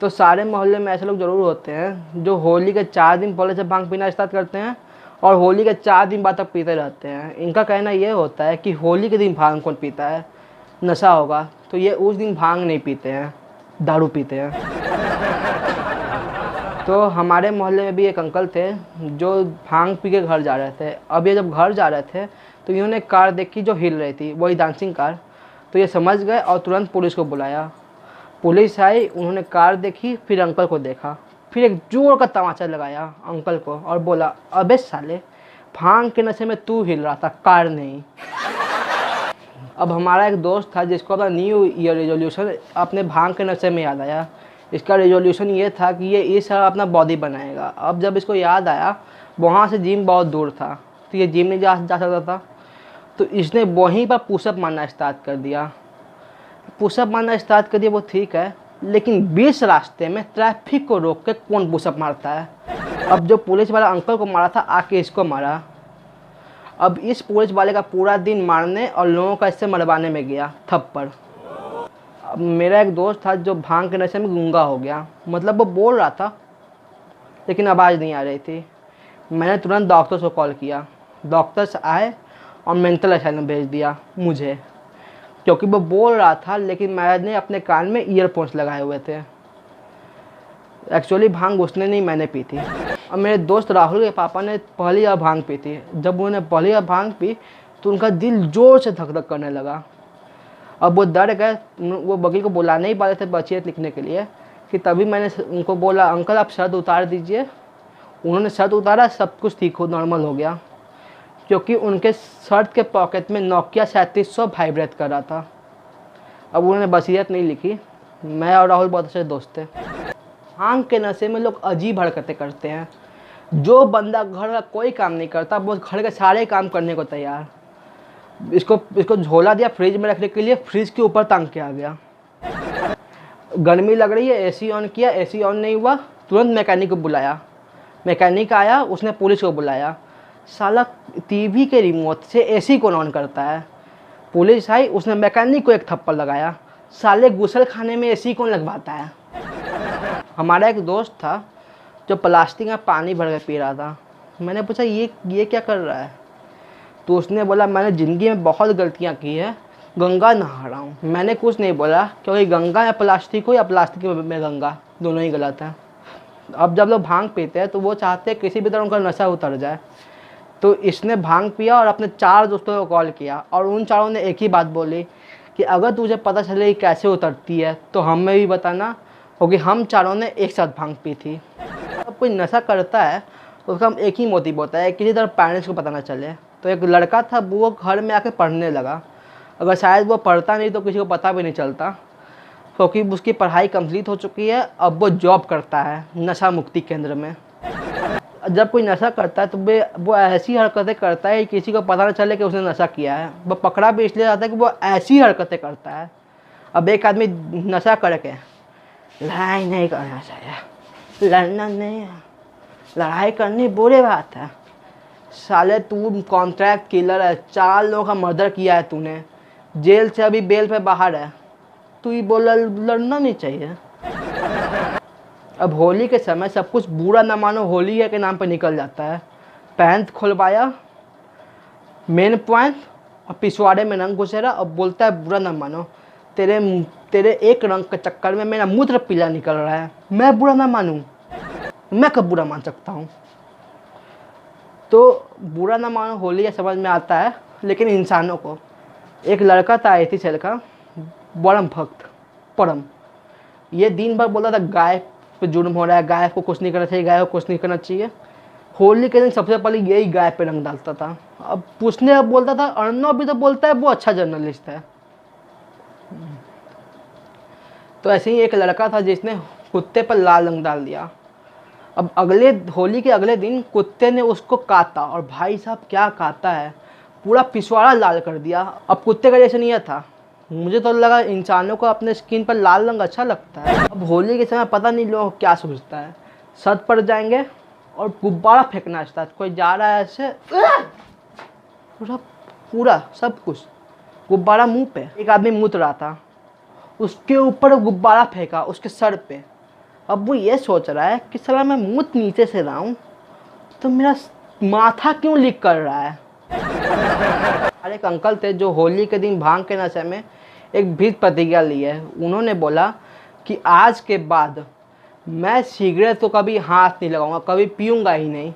तो सारे मोहल्ले में ऐसे लोग ज़रूर होते हैं जो होली के 4 दिन पहले से भांग पीना स्टार्ट करते हैं और होली के 4 दिन बाद तक पीते रहते हैं। इनका कहना ये होता है कि होली के दिन भांग कौन पीता है, नशा होगा, तो ये उस दिन भांग नहीं पीते हैं, दारू पीते हैं। तो हमारे मोहल्ले में भी एक अंकल थे जो भांग पी के घर जा रहे थे। अब ये जब घर जा रहे थे तो इन्होंने कार देखी जो हिल रही थी, वही डांसिंग कार। तो ये समझ गए और तुरंत पुलिस को बुलाया। पुलिस आई, उन्होंने कार देखी, फिर अंकल को देखा, फिर एक जोर का तमाचा लगाया अंकल को और बोला, अबे साले, भांग के नशे में तू हिल रहा था, कार नहीं। अब हमारा एक दोस्त था जिसको अपना न्यू ईयर रेजोल्यूशन अपने भांग के नशे में याद आया। इसका रेजोल्यूशन ये था कि ये इस साल अपना बॉडी बनाएगा। अब जब इसको याद आया, वहाँ से जिम बहुत दूर था तो ये जिम नहीं जा सकता था, तो इसने वहीं पर पुशअप मारना स्टार्ट कर दिया। पुशअप मारना स्टार्ट कर दिया वो ठीक है, लेकिन बीच रास्ते में ट्रैफिक को रोक के कौन पुशअप मारता है। अब जो पुलिस वाला अंकल को मारा था, आके इसको मारा। अब इस पुलिस वाले का पूरा दिन मारने और लोगों का इससे मरवाने में गया, थप्पड़। अब मेरा एक दोस्त था जो भांग के नशे में गूंगा हो गया, मतलब वो बोल रहा था लेकिन आवाज़ नहीं आ रही थी। मैंने तुरंत डॉक्टर्स को कॉल किया, डॉक्टर्स आए और मेंटल असाइलम भेज दिया मुझे, क्योंकि वो बोल रहा था लेकिन मैंने अपने कान में ईयरफोन्स लगाए हुए थे। एक्चुअली भांग उसने नहीं, मैंने पी थी। अब मेरे दोस्त राहुल के पापा ने पहली बार भांग पी थी। जब उन्होंने पहली बार भांग पी तो उनका दिल जोर से धक धक करने लगा। अब वो डर गए, वो वकील को बुला नहीं पा रहे थे वसीयत लिखने के लिए, कि तभी मैंने उनको बोला, अंकल आप शर्ट उतार दीजिए। उन्होंने शर्ट उतारा, सब कुछ ठीक हो, नॉर्मल हो गया, क्योंकि उनके शर्ट के पॉकेट में नोकिया 3700 वाइब्रेट कर रहा था। अब उन्होंने वसीयत नहीं लिखी। मैं और राहुल बहुत अच्छे दोस्त थे। भांग के नशे में लोग अजीब हरकतें करते हैं। जो बंदा घर का कोई काम नहीं करता, वो घर के सारे काम करने को तैयार। इसको झोला दिया फ्रिज में रखने के लिए, फ्रिज के ऊपर टांग के आ गया। गर्मी लग रही है, एसी ऑन किया, एसी ऑन नहीं हुआ, तुरंत मैकेनिक को बुलाया। मैकेनिक आया, उसने पुलिस को बुलाया। साला टीवी के रिमोट से एसी कौन ऑन करता है। पुलिस आई, उसने मैकेनिक को एक थप्पड़ लगाया। साले गुसल खाने में एसी कौन लगवाता है। हमारा एक दोस्त था जो प्लास्टिक में पानी भर के पी रहा था। मैंने पूछा ये क्या कर रहा है, तो उसने बोला, मैंने ज़िंदगी में बहुत गलतियाँ की है, गंगा नहा रहा हूँ। मैंने कुछ नहीं बोला, क्योंकि गंगा या प्लास्टिक हो या प्लास्टिक में गंगा, दोनों ही गलत है। अब जब लोग भांग पीते हैं तो वो चाहते हैं किसी भी तरह उनका नशा उतर जाए। तो इसने भांग पिया और अपने 4 दोस्तों को कॉल किया और उन चारों ने एक ही बात बोली कि अगर तुझे पता चले कि कैसे उतरती है तो हमें भी बताना, क्योंकि हम चारों ने एक साथ भांग पी थी। अब कोई नशा करता है तो उसका एक ही मोटिव होता है, किसी तरह पेरेंट्स को पता ना चले। तो एक लड़का था, वो घर में आके पढ़ने लगा। अगर शायद वो पढ़ता नहीं तो किसी को पता भी नहीं चलता, क्योंकि उसकी पढ़ाई कंप्लीट हो चुकी है। अब वो जॉब करता है नशा मुक्ति केंद्र में। जब कोई नशा करता है तो वो ऐसी हरकतें करता है कि किसी को पता ना चले कि उसने नशा किया है। वो पकड़ा भी इसलिए जाता है कि वो ऐसी हरकतें करता है। अब एक आदमी नशा करके लड़ाई नहीं करना चाहिए, लड़ना नहीं है, लड़ाई करनी बुरी बात है। साले तू कॉन्ट्रैक्ट किलर है, 4 लोगों का मर्डर किया है तूने, जेल से अभी बेल पे बाहर है, तू ही बोला लड़ना नहीं चाहिए। अब होली के समय सब कुछ बुरा ना मानो, होली है के नाम पे निकल जाता है। पैंट खुलवाया, मेन पॉइंट, और पिछवाड़े में रंग घुसेरा और बोलता है बुरा ना मानो। तेरे एक रंग के चक्कर में मेरा मूत्र पीला निकल रहा है, मैं बुरा ना मानूं? मैं कब बुरा मान सकता हूँ? तो बुरा ना मानो होली है समझ में आता है, लेकिन इंसानों को। एक लड़का था IT सेल का, परम भक्त, परम। ये दिन भर बोलता था गाय पे जुर्म हो रहा है, गाय को कुछ नहीं करना चाहिए, गाय को कुछ नहीं करना चाहिए। होली के दिन सबसे पहले यही गाय पे रंग डालता था। अब पूछने अब बोलता था, अर्णव भी तो बोलता है वो अच्छा जर्नलिस्ट है। तो ऐसे ही एक लड़का था जिसने कुत्ते पर लाल रंग डाल दिया। अब होली के अगले दिन कुत्ते ने उसको काटा, और भाई साहब क्या काटा है, पूरा पिछवाड़ा लाल कर दिया। अब कुत्ते का जैसे नहीं था, मुझे तो लगा इंसानों को अपने स्किन पर लाल रंग अच्छा लगता है। अब होली के समय पता नहीं लोग क्या सोचता है, छत पर जाएंगे और गुब्बारा फेंकना स्टार्ट, कोई जा रहा है ऐसे, पूरा सब कुछ गुब्बारा मुंह पे। एक आदमी मूत रहा था, उसके ऊपर गुब्बारा फेंका उसके सर पे। अब वो ये सोच रहा है कि साला मैं मुँह नीचे से रहा हूँ तो मेरा माथा क्यों लीक कर रहा है। अरे एक अंकल थे जो होली के दिन भांग के नशे में एक भी प्रतिज्ञा ली है। उन्होंने बोला कि आज के बाद मैं सिगरेट तो कभी हाथ नहीं लगाऊंगा, कभी पीऊँगा ही नहीं।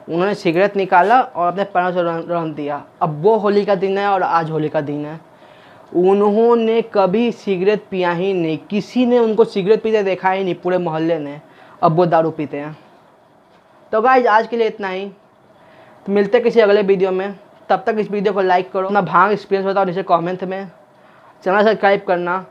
उन्होंने सिगरेट निकाला और अपने पैरों से रन दिया। अब वो होली का दिन है और आज होली का दिन है। उन्होंने कभी सिगरेट पिया ही नहीं, किसी ने उनको सिगरेट पीते देखा ही नहीं पूरे मोहल्ले ने। अब वो दारू पीते हैं। तो गाइस आज के लिए इतना ही, तो मिलते हैं किसी अगले वीडियो में। तब तक इस वीडियो को लाइक करो, अपना भांग एक्सपीरियंस बताओ नीचे कमेंट में। चैनल सब्सक्राइब करना